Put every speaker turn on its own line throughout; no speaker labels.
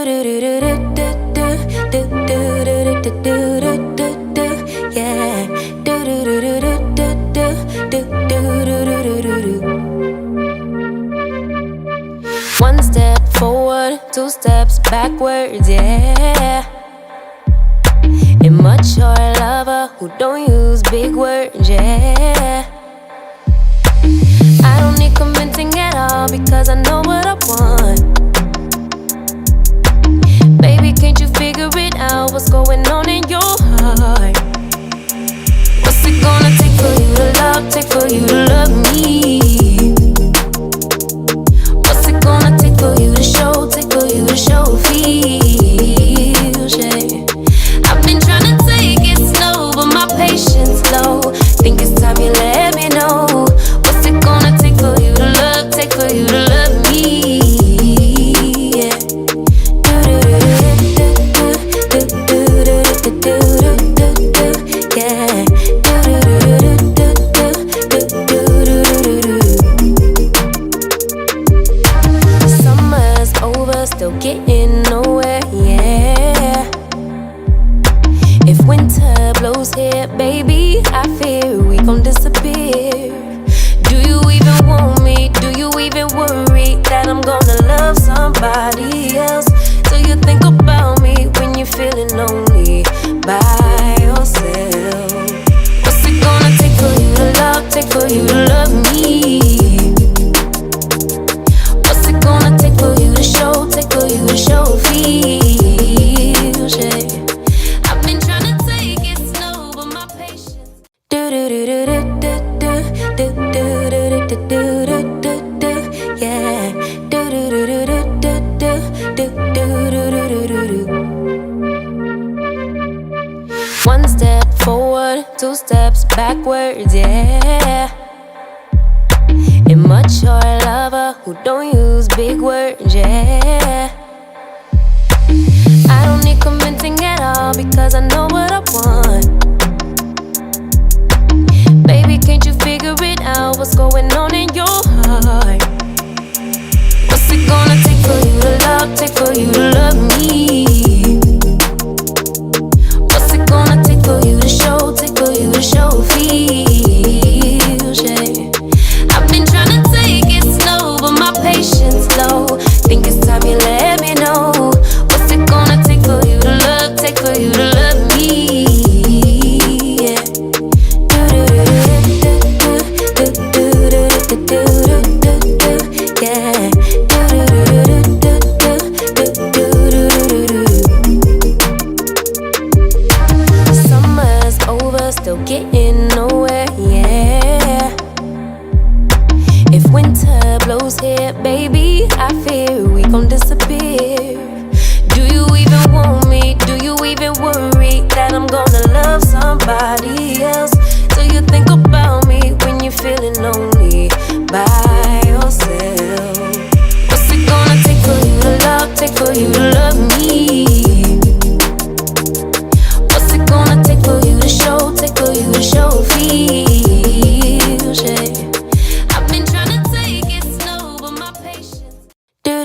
Yeah. One step forward, two steps backwards, yeah. Immature lover who don't use big words, yeah. I don't need convincing at all because I know what I want. Baby, can't you figure it out? What's going on in your heart? What's it gonna take for you to love, take for you to love me? What's it gonna take for you to show, take for you to show feels, yeah. I've been trying to take it slow, but my patience low. Think it's time you let me know. What's it gonna take for you to love, take for you to love me? Yeah. Summer's over, still getting nowhere, yeah. If winter blows here, baby, I fear we gon' disappear. Do you even want me? Do you even worry that I'm gonna love somebody else? Do you think about me when you're feeling lonely by yourself? What's it gonna take for you to love, take for you to love me? What's it gonna take for you to show, take for you to show feels, yeah. I've been trying to take it slow, but my patience. Yeah. One step forward, two steps backwards, yeah. Immature lover who don't use big words, yeah. I don't need convincing at all because I know what I want. Baby, can't you figure it out? What's going on in your heart? What's it gonna take for you to love, take for you to love me? What's it gonna take for you to show, take for you to show feels, yeah. I've been trying to take it slow, but my patience low. Think it's time you let me know. What's it gonna take for you to love, take for you to love me? Yeah. Yeah. Summer's over, still getting nowhere, yeah. If winter blows here, baby, I fear we gon' disappear. Do you even want me? Do you even worry that I'm gonna love somebody else? Do you think about me when you're feeling lonely by yourself? What's it gonna take for you to love, take for you to love me? What's it gonna take for you to show, take for you to show feels, yeah. I've been trying to take it slow, but my patience. Yeah.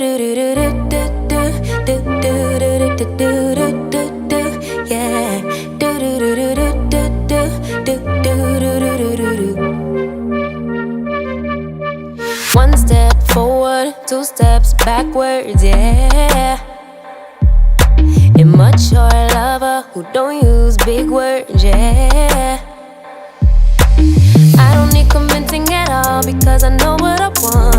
One step forward, two steps backwards, yeah. Immature lover who don't use big words, yeah. I don't need convincing at all because I know what I want.